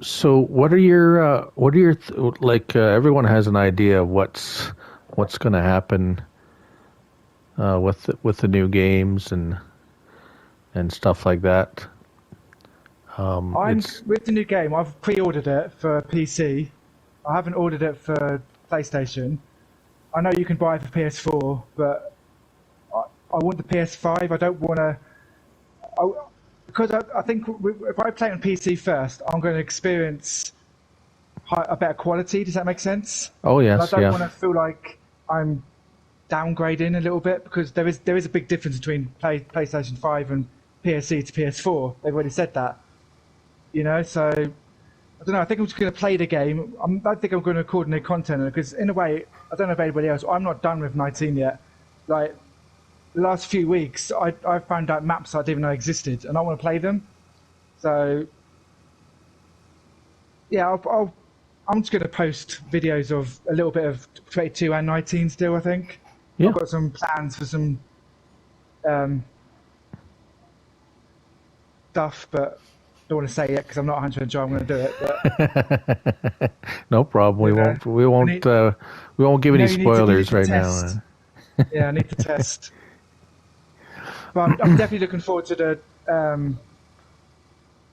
So what are your like? Everyone has an idea of what's going to happen with the new games and stuff like that. I'm with the new game. I've pre-ordered it for PC. I haven't ordered it for PlayStation. I know you can buy it for PS4, but I want the PS5. I don't want to. Because I think if I play it on PC first, I'm going to experience a better quality. Does that make sense? Oh yes, And I don't yeah. want to feel like I'm downgrading a little bit, because there is a big difference between PlayStation 5 and PSC to PS4. They've already said that. You know, so I don't know. I think I'm just going to play the game. I don't think I'm going to record new content, because in a way, I don't know about anybody else, I'm not done with 19 yet. Like, the last few weeks, I found out maps I didn't even know existed, and I want to play them. So, yeah, I'm just going to post videos of a little bit of 22 and 19 still, I think. Yeah. I've got some plans for some stuff, but I don't want to say it because I'm not 100% sure I'm going to do it. But No problem. We Yeah. we won't give any you need spoilers to right test. now. Yeah, I need to test. But I'm definitely looking forward to the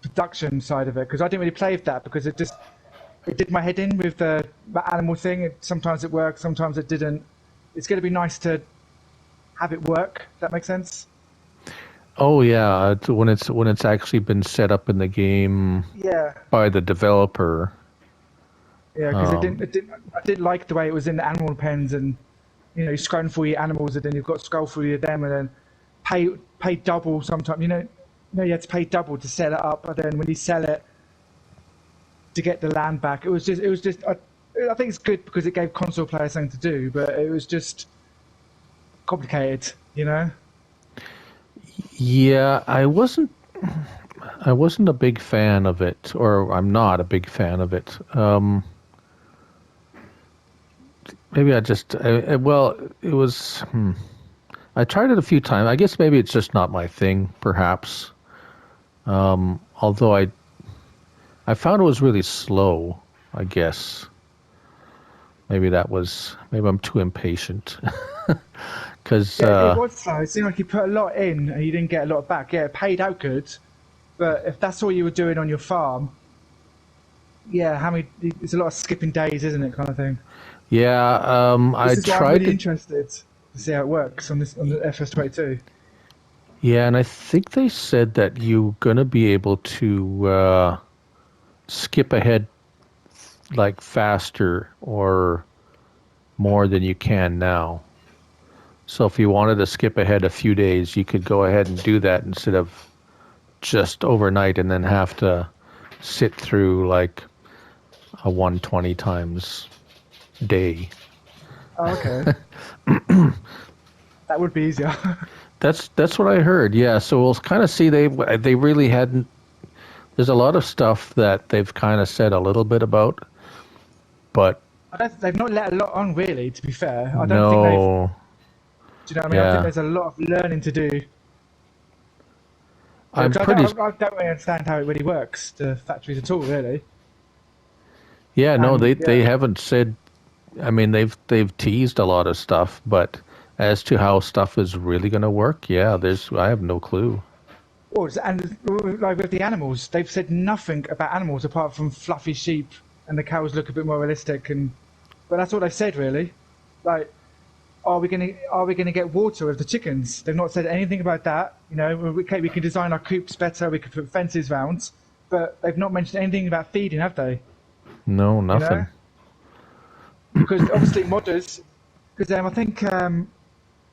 production side of it, because I didn't really play with that, because it did my head in with the animal thing. Sometimes it worked, sometimes it didn't. It's going to be nice to have it work. Does that make sense? Oh yeah, when it's actually been set up in the game Yeah. by the developer. Yeah, because I didn't like the way it was in the animal pens, and you're scrolling for your animals, and then you've got to scroll through your them, and then pay double sometimes. You had to pay double to set it up, but then when you sell it to get the land back, it was just. I think it's good because it gave console players something to do, but it was just complicated. Yeah, I wasn't a big fan of it, or I'm not a big fan of it. Maybe well, it was. I tried it a few times. I guess maybe it's just not my thing, perhaps. Although I found it was really slow, I guess. Maybe I'm too impatient. Because Yeah, it was slow. It seemed like you put a lot in and you didn't get a lot back. Yeah, it paid out good, But if that's all you were doing on your farm, yeah, how many? It's a lot of skipping days, isn't it, kind of thing. Yeah, I This is why I'm tried really to. interested to see how it works on the FS22. Yeah, and I think they said that you're gonna be able to skip ahead like faster or more than you can now. So if you wanted to skip ahead a few days, you could go ahead and do that instead of just overnight and then have to sit through like a 120 times day. Oh, okay, that would be easier. That's what I heard. Yeah, so we'll kind of see they really hadn't. There's a lot of stuff that they've kind of said a little bit about, but They've not let a lot on, really. To be fair, I don't think they've. no. Do you know what I mean? I think Yeah, there's a lot of learning to do. I'm 'Cause pretty. I don't really understand how it really works, the factories at all, really. Yeah, no, And they yeah, haven't said. I mean, they've teased a lot of stuff, but as to how stuff is really going to work, yeah, there's I have no clue. well, and like with the animals, they've said nothing about animals apart from fluffy sheep and the cows look a bit more realistic. And but that's all they've said, really. Like, are we gonna get water with the chickens? They've not said anything about that. You know, okay, we can design our coops better. We can put fences round, but they've not mentioned anything about feeding, have they? No, You know, nothing. because obviously modders. Because I think on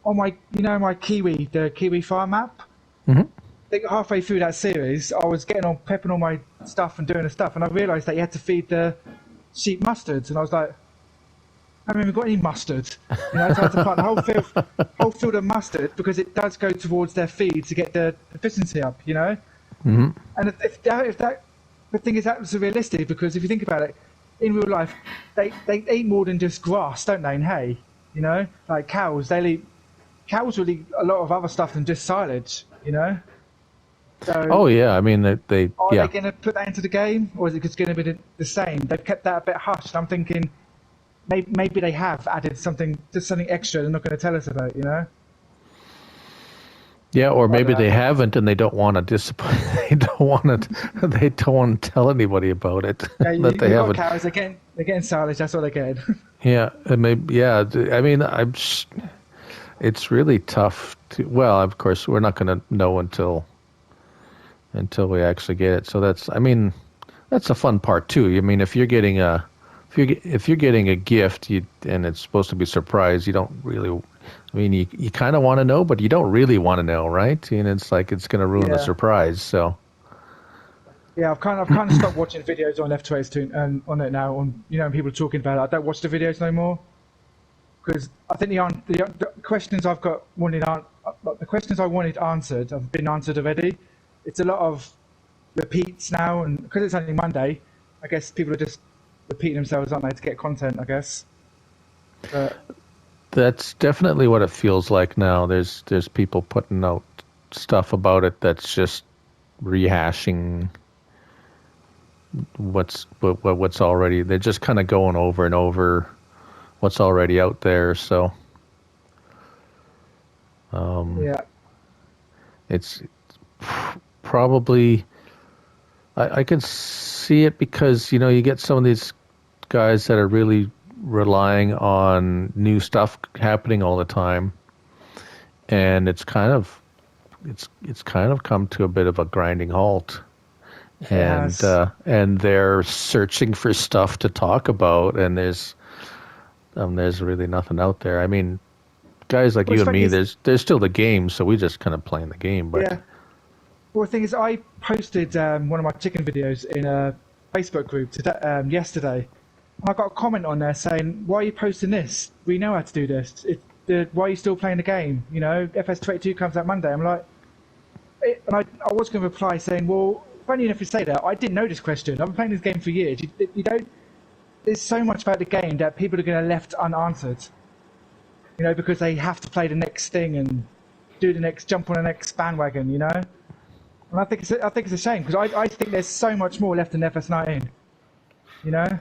my, my Kiwi, the Kiwi farm map. Hmm. I think halfway through that series, I was getting on prepping all my stuff and doing the stuff, and I realised that you had to feed the sheep mustard, and I was like, I haven't even got any mustard. So I had to plant the whole field of mustard because it does go towards their feed to get the efficiency up. Hmm. And the thing is that's realistic because if you think about it, in real life, they eat more than just grass, don't they? And hay, like cows, cows will eat a lot of other stuff than just silage. Oh So yeah, I mean are they yeah. going to put that into the game, or is it just going to be the same? They've kept that a bit hushed. I'm thinking maybe they have added just something extra they're not going to tell us about. Yeah, or I don't maybe know. they haven't and they don't want to disappoint they don't want to tell anybody about it Yeah, that they you got haven't. cows. They're getting silage. That's what they're getting. Yeah, and maybe yeah, I mean it's really tough to well, of course we're not going to know until we actually get it. So that's I mean that's the fun part too. I mean if you're getting a gift and it's supposed to be a surprise, you don't really I mean you kind of want to know, but you don't really want to know, right? And it's like it's going to ruin the Yeah, surprise. So yeah. I've kind of stopped watching videos on F22 and on it now. People talking about it. I don't watch the videos no more because I think the questions I've got the questions I wanted answered have been answered already. It's a lot of repeats now, and because it's only Monday, I guess people are just repeating themselves, aren't they, to get content? I guess. But that's definitely what it feels like now. There's people putting out stuff about it that's just rehashing what's already. They're just kind of going over and over what's already out there. So yeah, it's probably I can see it because you get some of these guys that are really relying on new stuff happening all the time, and it's kind of come to a bit of a grinding halt, it and has. they're searching for stuff to talk about, and there's really nothing out there. I mean, guys like Well, you it's and funny. me, there's still the game, so we just kind of playing the game, but Yeah. Well, the thing is, I posted one of my chicken videos in a Facebook group yesterday, and I got a comment on there saying, "Why are you posting this? We know how to do this. Why are you still playing the game? FS22 comes out Monday." I'm like, and I was going to reply saying, "Well, funny enough you say that. I didn't know this question. I've been playing this game for years. You don't. There's so much about the game that people are going to left unanswered. Because they have to play the next thing and jump on the next bandwagon. And I think it's a shame because I think there's so much more left in FS19. You know,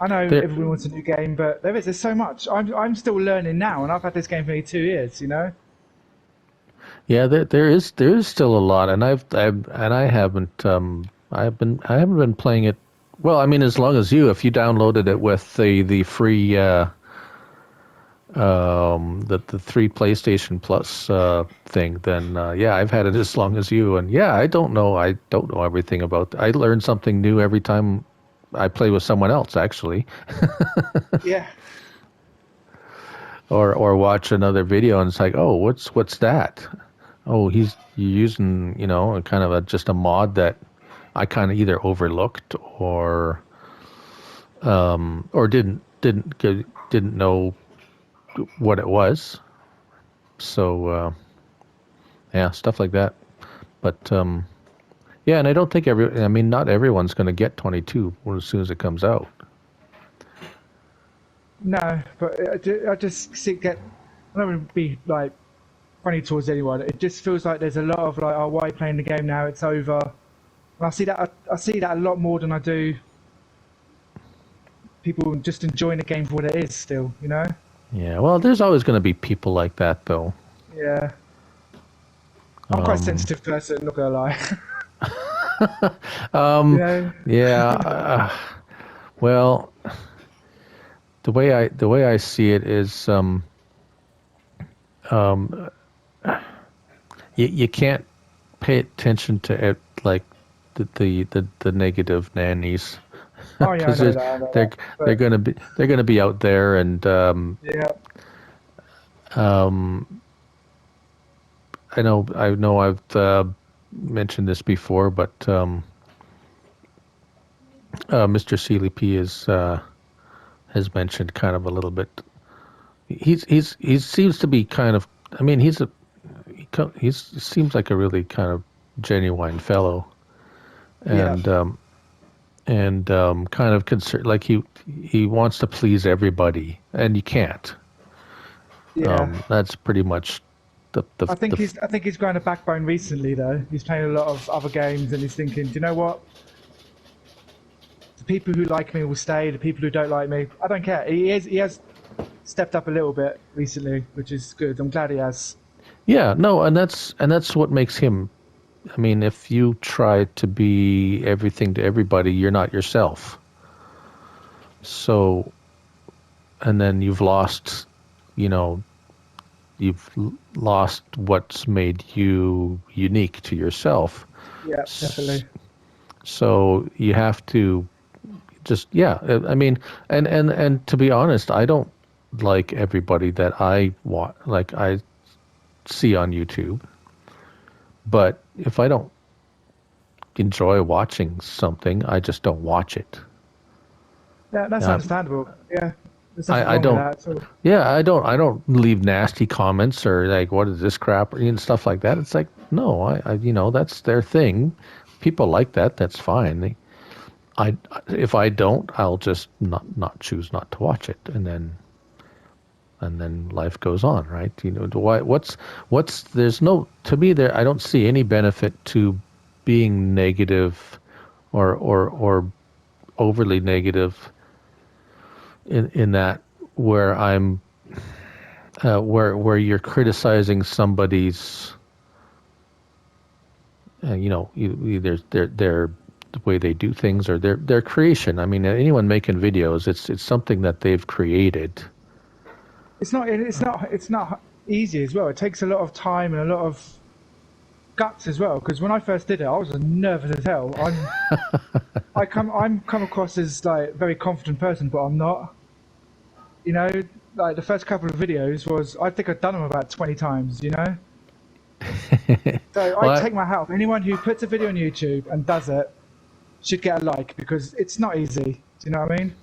I know there, everyone wants a new game, but there's so much. I'm still learning now, and I've had this game for nearly 2 years. yeah, Yeah, there is still a lot, and I haven't I haven't been playing it. Well, I mean, as long as you, if you downloaded it with the free the three PlayStation Plus thing, then yeah, I've had it as long as you, and yeah, I don't know everything about. I learn something new every time I play with someone else, actually, Yeah, or watch another video, and it's like, oh, what's that? Oh, he's using, a kind of just a mod that I kind of either overlooked or didn't know what it was. So yeah, stuff like that. But yeah, and I don't think I mean, not everyone's going to get 22 as soon as it comes out. no, but I just get. I don't want to be like funny towards anyone. It just feels like there's a lot of like, oh, why are you playing the game now? It's over. And I see that. I see that a lot more than I do people just enjoying the game for what it is. Still, you know. Yeah, well, there's always going to be people like that, though. Yeah, I'm quite a sensitive person. Not gonna lie. You know. Yeah, well, the way I see it is, you can't pay attention to it like the negative nannies Oh yeah, I because know that. I know they're that. But they're gonna be out there, and yeah, I know I've mentioned this before, but Mr. CLP has mentioned kind of a little bit. He seems to be kind of. I mean, he seems like a really kind of genuine fellow, yeah, and kind of concerned, like he wants to please everybody, and you can't. yeah. That's pretty much the. I think he's grown a backbone recently though. He's playing a lot of other games and he's thinking, do you know what? The people who like me will stay. The people who don't like me, I don't care. He has stepped up a little bit recently, which is good. I'm glad he has. Yeah, no, and that's what makes him. I mean, if you try to be everything to everybody, you're not yourself. So, and then you know, lost what's made you unique to yourself. Yeah, S- definitely. So you have to just, yeah. I mean, and to be honest, I don't like everybody that I see on YouTube. But if I don't enjoy watching something, I just don't watch it. Yeah, that's Uh, understandable. Yeah, there's nothing I wrong with don't. that at all. Yeah, I don't leave nasty comments or like what is this crap or stuff like that. It's like no, that's their thing. People like that. That's fine. I if I don't, I'll just not choose not to watch it, and then life goes on, right? What's there's no to me there. I don't see any benefit to being negative or overly negative in that where I'm where you're criticizing somebody's either their the way they do things or their creation. I mean, anyone making videos, it's something that they've created. It's not easy as well. It takes a lot of time and a lot of guts as well. Because when I first did it, I was nervous as hell. I'm come across as like a very confident person, but I'm not. You know, like the first couple of videos was I think I'd done them about 20 times. You know, so I Well, take my hat off. Anyone who puts a video on YouTube and does it should get a like because it's not easy. Do you know what I mean?